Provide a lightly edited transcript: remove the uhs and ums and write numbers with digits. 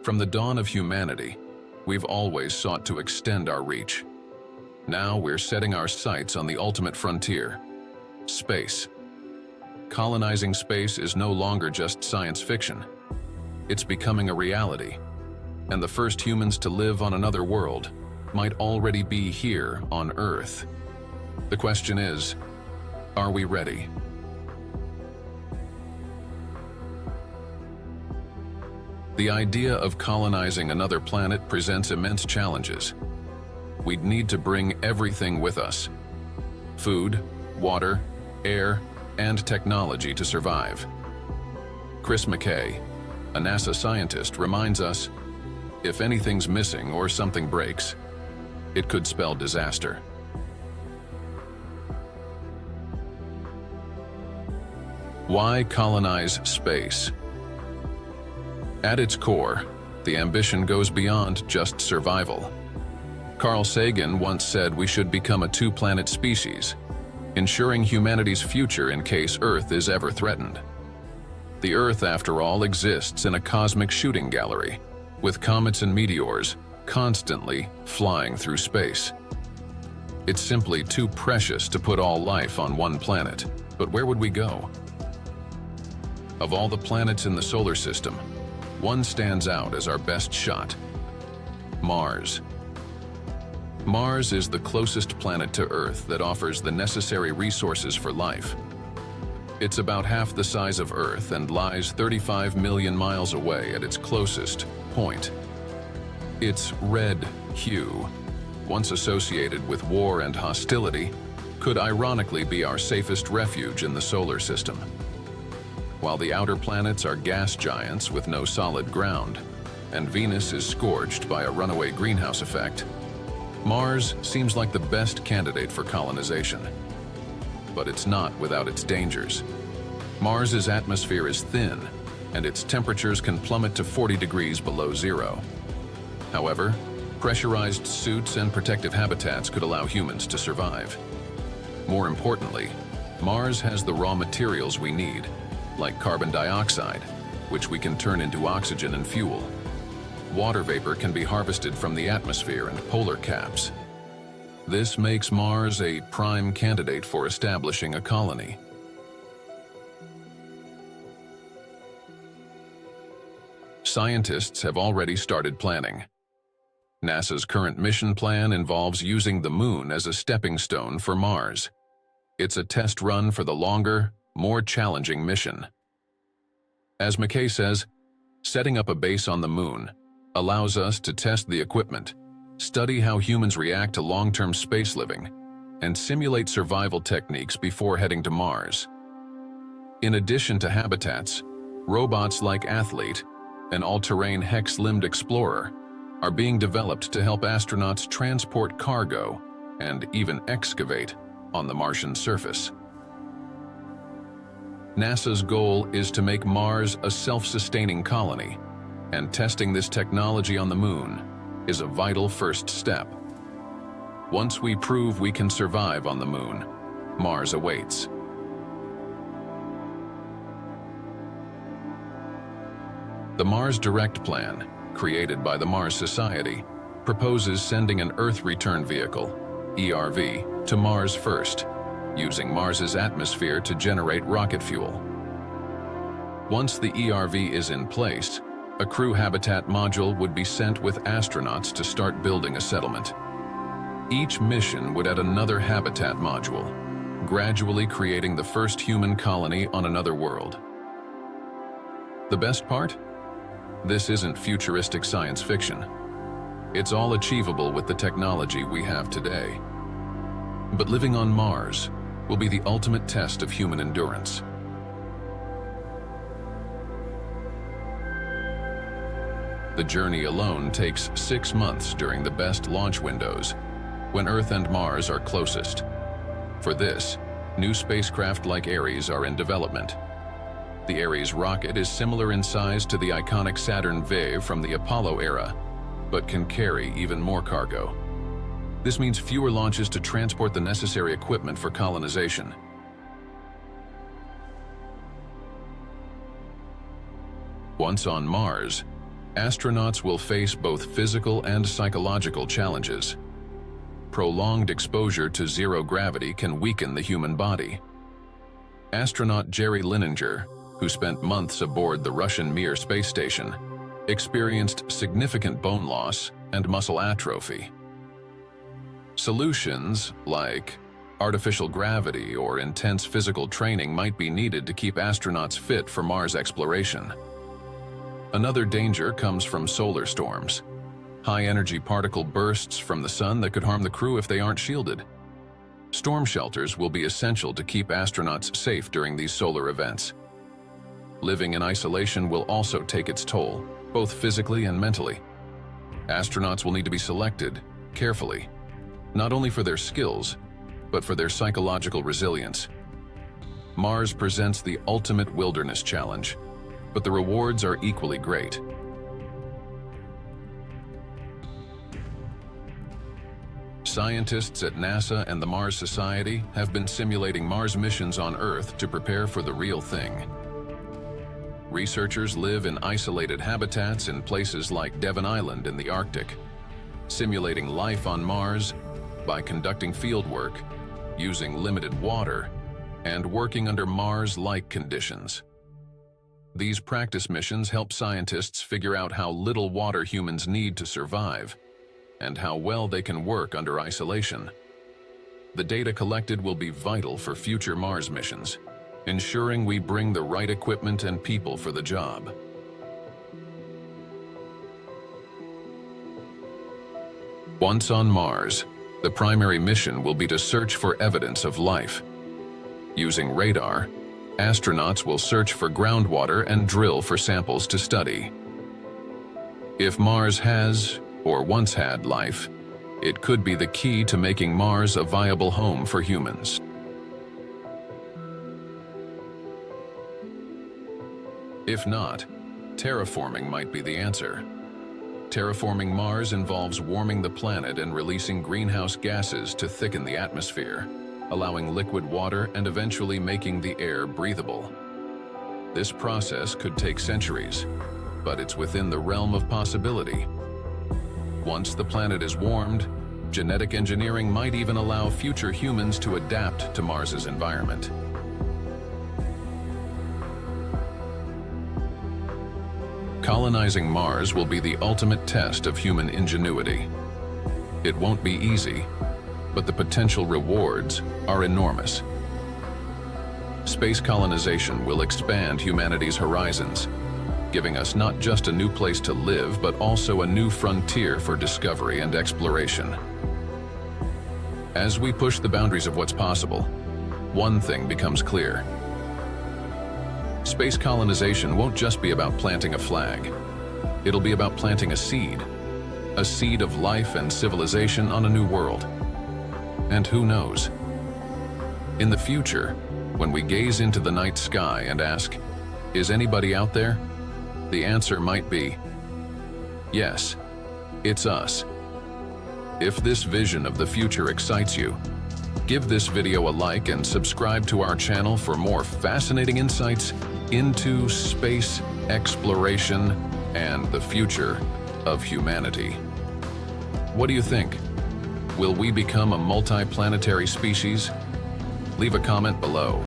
From the dawn of humanity, we've always sought to extend our reach. Now we're setting our sights on the ultimate frontier: space. Colonizing space is no longer just science fiction. It's becoming a reality, and the first humans to live on another world might already be here on Earth. The question is, are we ready? The idea of colonizing another planet presents immense challenges. We'd need to bring everything with us: food, water, air, and technology to survive. Chris McKay, a NASA scientist, reminds us, if anything's missing or something breaks, it could spell disaster. Why colonize space? At its core, the ambition goes beyond just survival. Carl Sagan once said we should become a two-planet species, ensuring humanity's future in case Earth is ever threatened. The Earth, after all, exists in a cosmic shooting gallery, with comets and meteors constantly flying through space. It's simply too precious to put all life on one planet. But where would we go? Of all the planets in the solar system, one stands out as our best shot: Mars. Mars is the closest planet to Earth that offers the necessary resources for life. It's about half the size of Earth and lies 35 million miles away at its closest point. Its red hue, once associated with war and hostility, could ironically be our safest refuge in the solar system. While the outer planets are gas giants with no solid ground, and Venus is scorched by a runaway greenhouse effect, Mars seems like the best candidate for colonization. But it's not without its dangers. Mars's atmosphere is thin, and its temperatures can plummet to 40 degrees below zero. However, pressurized suits and protective habitats could allow humans to survive. More importantly, Mars has the raw materials we need, like carbon dioxide, which we can turn into oxygen and fuel. Water vapor can be harvested from the atmosphere and polar caps. This makes Mars a prime candidate for establishing a colony. Scientists have already started planning. NASA's current mission plan involves using the Moon as a stepping stone for Mars. It's a test run for the longer, more challenging mission. As McKay says, setting up a base on the Moon allows us to test the equipment, study how humans react to long-term space living, and simulate survival techniques before heading to Mars. In addition to habitats, robots like Athlete, an all-terrain hex-limbed explorer, are being developed to help astronauts transport cargo and even excavate on the Martian surface. NASA's goal is to make Mars a self-sustaining colony, and testing this technology on the Moon is a vital first step. Once we prove we can survive on the Moon, Mars awaits. The Mars Direct Plan, created by the Mars Society, proposes sending an Earth Return Vehicle, ERV, to Mars first, using Mars's atmosphere to generate rocket fuel. Once the ERV is in place, a crew habitat module would be sent with astronauts to start building a settlement. Each mission would add another habitat module, gradually creating the first human colony on another world. The best part? This isn't futuristic science fiction. It's all achievable with the technology we have today. But living on Mars will be the ultimate test of human endurance. The journey alone takes 6 months during the best launch windows, when Earth and Mars are closest. For this, new spacecraft like Ares are in development. The Ares rocket is similar in size to the iconic Saturn V from the Apollo era, but can carry even more cargo. This means fewer launches to transport the necessary equipment for colonization. Once on Mars, Astronauts will face both physical and psychological challenges. Prolonged exposure to zero gravity can weaken the human body. Astronaut Jerry Linenger, who spent months aboard the Russian Mir space station, experienced significant bone loss and muscle atrophy. Solutions like artificial gravity or intense physical training might be needed to keep astronauts fit for Mars exploration. Another danger comes from solar storms, high-energy particle bursts from the sun that could harm the crew if they aren't shielded. Storm shelters will be essential to keep astronauts safe during these solar events. Living in isolation will also take its toll, both physically and mentally. Astronauts will need to be selected carefully, not only for their skills, but for their psychological resilience. Mars presents the ultimate wilderness challenge, but the rewards are equally great. Scientists at NASA and the Mars Society have been simulating Mars missions on Earth to prepare for the real thing. Researchers live in isolated habitats in places like Devon Island in the Arctic, simulating life on Mars by conducting fieldwork, using limited water, and working under Mars-like conditions. These practice missions help scientists figure out how little water humans need to survive and how well they can work under isolation. The data collected will be vital for future Mars missions, ensuring we bring the right equipment and people for the job. Once on Mars, the primary mission will be to search for evidence of life. Using radar, astronauts will search for groundwater and drill for samples to study. If Mars has, or once had, life, it could be the key to making Mars a viable home for humans. If not, terraforming might be the answer. Terraforming Mars involves warming the planet and releasing greenhouse gases to thicken the atmosphere, allowing liquid water and eventually making the air breathable. This process could take centuries, but it's within the realm of possibility. Once the planet is warmed, genetic engineering might even allow future humans to adapt to Mars's environment. Colonizing Mars will be the ultimate test of human ingenuity. It won't be easy, but the potential rewards are enormous. Space colonization will expand humanity's horizons, giving us not just a new place to live, but also a new frontier for discovery and exploration. As we push the boundaries of what's possible, one thing becomes clear. Space colonization won't just be about planting a flag. It'll be about planting a seed of life and civilization on a new world. And who knows? In the future, when we gaze into the night sky and ask, "Is anybody out there?" the answer might be, yes, it's us. If this vision of the future excites you, give this video a like and subscribe to our channel for more fascinating insights into space exploration and the future of humanity. What do you think? Will we become a multi-planetary species? Leave a comment below.